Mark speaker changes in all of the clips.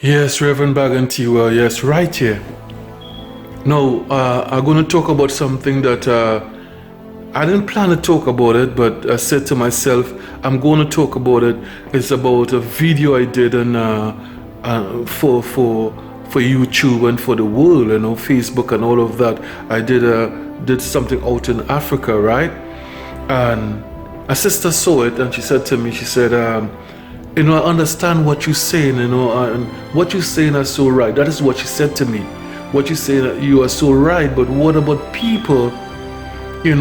Speaker 1: Yes, Reverend Bagan Tewa, yes, right here. No, I'm going to talk about something that I didn't plan to talk about it, but I said to myself, I'm going to talk about it. It's about a video I did for YouTube and for the world, Facebook and all of that. I did something out in Africa, right? And a sister saw it and she said to me, she said, I understand what you're saying, and what you're saying is so right. That is what she said to me. What you're saying, you are so right, but what about people, who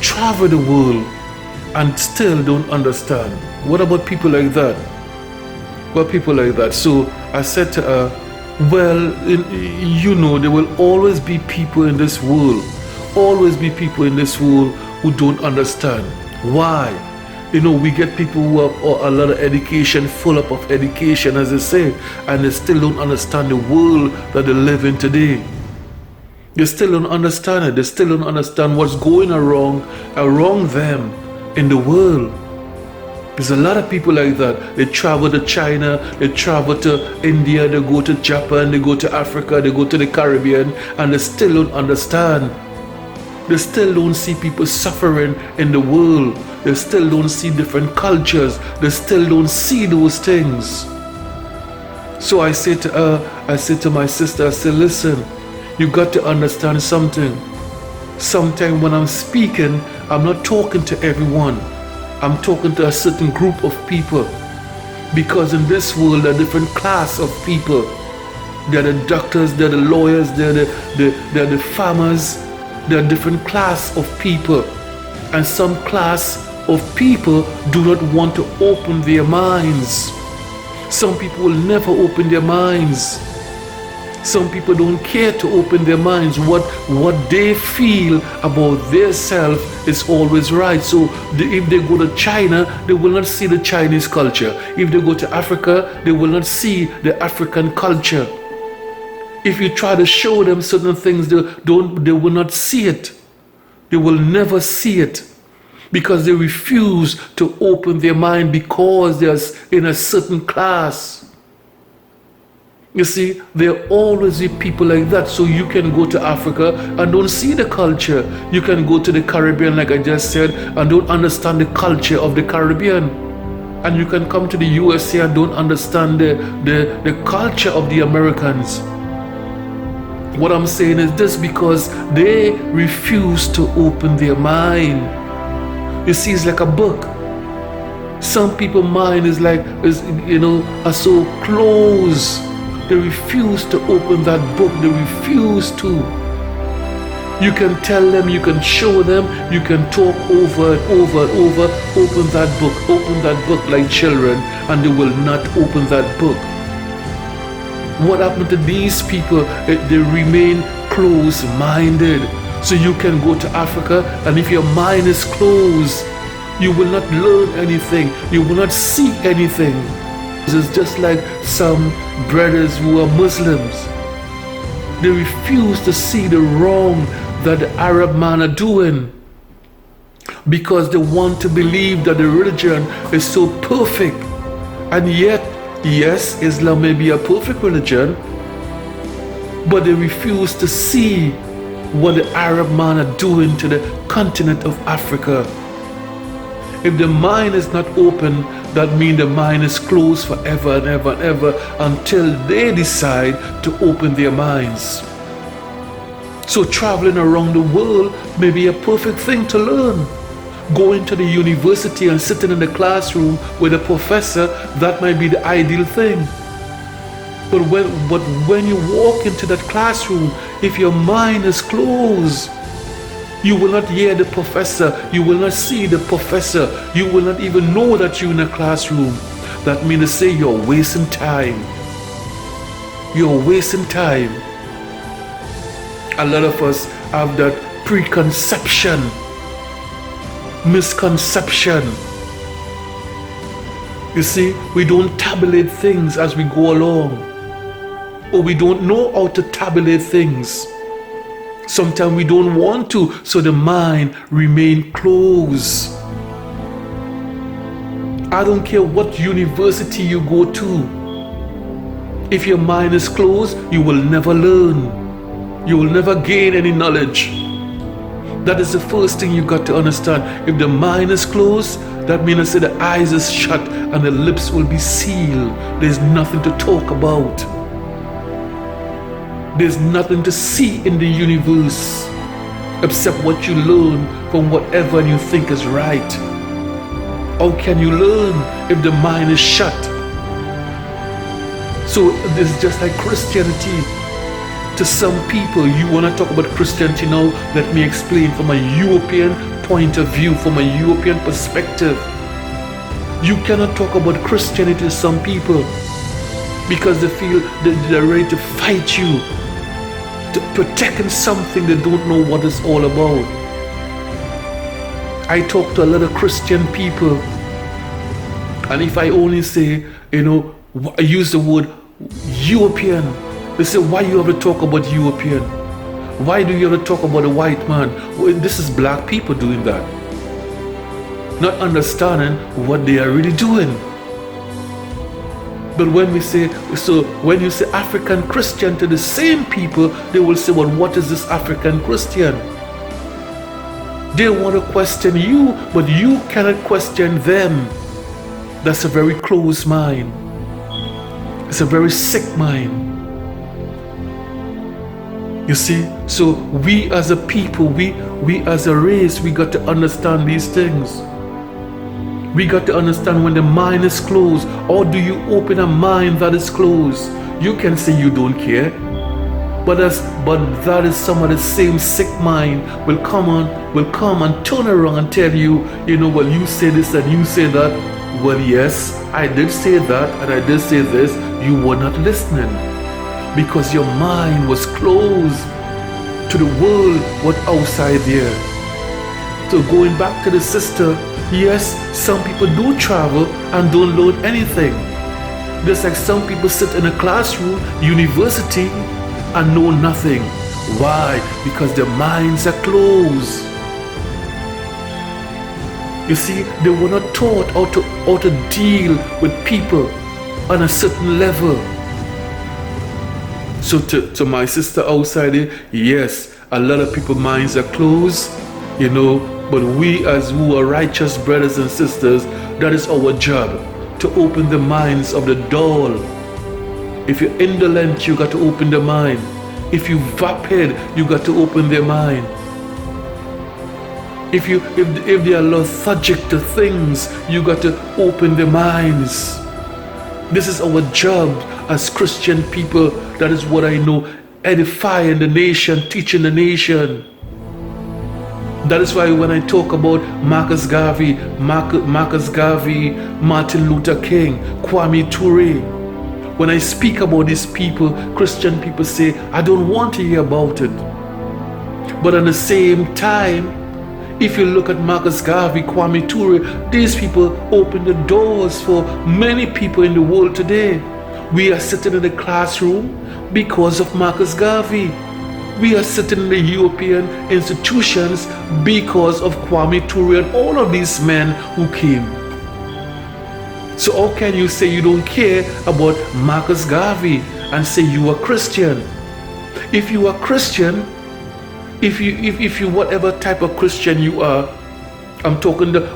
Speaker 1: travel the world and still don't understand? What about people like that? What people like that? So I said to her, well, there will always be people in this world, who don't understand. Why? We get people who have a lot of education, full up of education, as they say, and they still don't understand the world that they live in today. They still don't understand it. They still don't understand what's going around them in the world. There's a lot of people like that. They travel to China, they travel to India, they go to Japan, they go to Africa, they go to the Caribbean, and they still don't understand. They still don't see people suffering in the world. They still don't see different cultures. They still don't see those things. So I say to her, I say to my sister, I say, listen, you got to understand something. Sometimes when I'm speaking, I'm not talking to everyone. I'm talking to a certain group of people. Because in this world, there are different class of people. There are the doctors, there are the lawyers, there are the farmers. There are different class of people. And some class of people do not want to open their minds. Some people will never open their minds. Some people don't care to open their minds. What they feel about their self is always right. So if they go to China, they will not see the Chinese culture. If they go to Africa, they will not see the African culture. If you try to show them certain things, they will not see it. They will never see it. Because they refuse to open their mind because they're in a certain class. You see, there always be people like that. So you can go to Africa and don't see the culture. You can go to the Caribbean, like I just said, and don't understand the culture of the Caribbean. And you can come to the USA and don't understand the culture of the Americans. What I'm saying is this, because they refuse to open their mind. You see, it's like a book. Some people's mind are so closed. They refuse to open that book. They refuse to. You can tell them, you can show them, you can talk over and over and over. Open that book like children, and they will not open that book. What happened to these people? They remain closed-minded. So you can go to Africa, and if your mind is closed, you will not learn anything. You will not see anything. It's just like some brothers who are Muslims. They refuse to see the wrong that the Arab man are doing, because they want to believe that the religion is so perfect. And yet, yes, Islam may be a perfect religion, but they refuse to see what the Arab man are doing to the continent of Africa. If the mind is not open, that means the mind is closed forever and ever and ever until they decide to open their minds. So traveling around the world may be a perfect thing to learn. Going to the university and sitting in the classroom with a professor, that might be the ideal thing. But when you walk into that classroom, if your mind is closed, you will not hear the professor, you will not see the professor, you will not even know that you're in a classroom. That means to say you're wasting time. You're wasting time. A lot of us have that preconception, misconception. You see, we don't tabulate things as we go along, or we don't know how to tabulate things. Sometimes we don't want to, so the mind remains closed. I don't care what university you go to. If your mind is closed, you will never learn. You will never gain any knowledge. That is the first thing you got to understand. If the mind is closed, that means that the eyes is shut and the lips will be sealed. There's nothing to talk about. There's nothing to see in the universe except what you learn from whatever you think is right. How can you learn if the mind is shut? So this is just like Christianity. To some people, you want to talk about Christianity now, let me explain from a European point of view, from a European perspective. You cannot talk about Christianity to some people because they feel that they're ready to fight you, to protecting something they don't know what it's all about. I talk to a lot of Christian people, and if I only say, I use the word European, they say, why you have to talk about European? Why do you have to talk about a white man? Well, this is black people doing that. Not understanding what they are really doing. But when you say African Christian to the same people, they will say, well, what is this African Christian? They want to question you, but you cannot question them. That's a very closed mind. It's a very sick mind. You see, so we as a people, we as a race, we got to understand these things. We got to understand when the mind is closed. Or do you open a mind that is closed? You can say you don't care, but that is some of the same sick mind will come and turn around and tell you, well, you say this and you say that. Well, yes, I did say that and I did say this. You were not listening because your mind was closed to the world, what outside there. So going back to the sister, yes, some people do travel and don't learn anything. Just like some people sit in a classroom, university, and know nothing. Why? Because their minds are closed. You see, they were not taught how to deal with people on a certain level. So to my sister outside here, yes, a lot of people's minds are closed, but we as who are righteous brothers and sisters, that is our job, to open the minds of the dull. If you're indolent, you got to open the mind. If you vapid, you got to open their mind. If they are lethargic to things, you got to open their minds. This is our job as Christian people. That is what I know, edifying the nation, teaching the nation. That is why when I talk about Marcus Garvey, Martin Luther King, Kwame Ture, when I speak about these people, Christian people say, I don't want to hear about it. But at the same time, if you look at Marcus Garvey, Kwame Ture, these people open the doors for many people in the world today. We are sitting in the classroom because of Marcus Garvey. We are sitting in the European institutions because of Kwame Ture and all of these men who came. So how can you say you don't care about Marcus Garvey and say you are Christian? If you are Christian, if you whatever type of Christian you are,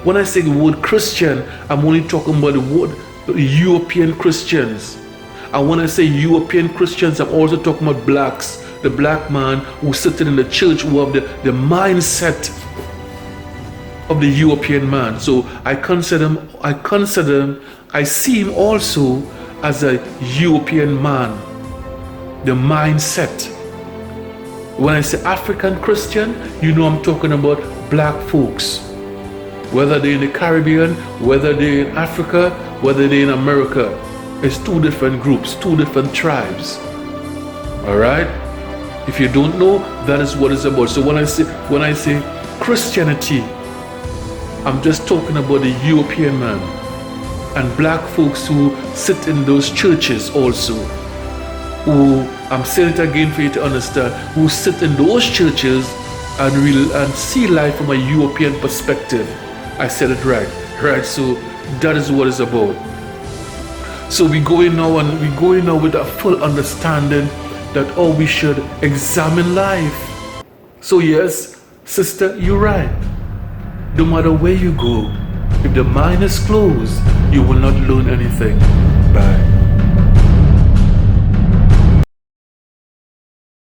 Speaker 1: when I say the word Christian, I'm only talking about the word European Christians. And when I say European Christians, I'm also talking about blacks. The black man who's sitting in the church, who have the mindset of the European man. So I see him also as a European man. The mindset. When I say African Christian, I'm talking about black folks. Whether they're in the Caribbean, whether they're in Africa, whether they're in America. It's two different groups, two different tribes. Alright? If you don't know, that is what it's about. So when I say Christianity, I'm just talking about the European man and black folks who sit in those churches also. Who, I'm saying it again for you to understand, who sit in those churches and see life from a European perspective. I said it right. Right, so That is what it's about. So we go in now with a full understanding that we should examine life. So yes, sister, you're right. No matter where you go, if the mind is closed, you will not learn anything. Bye.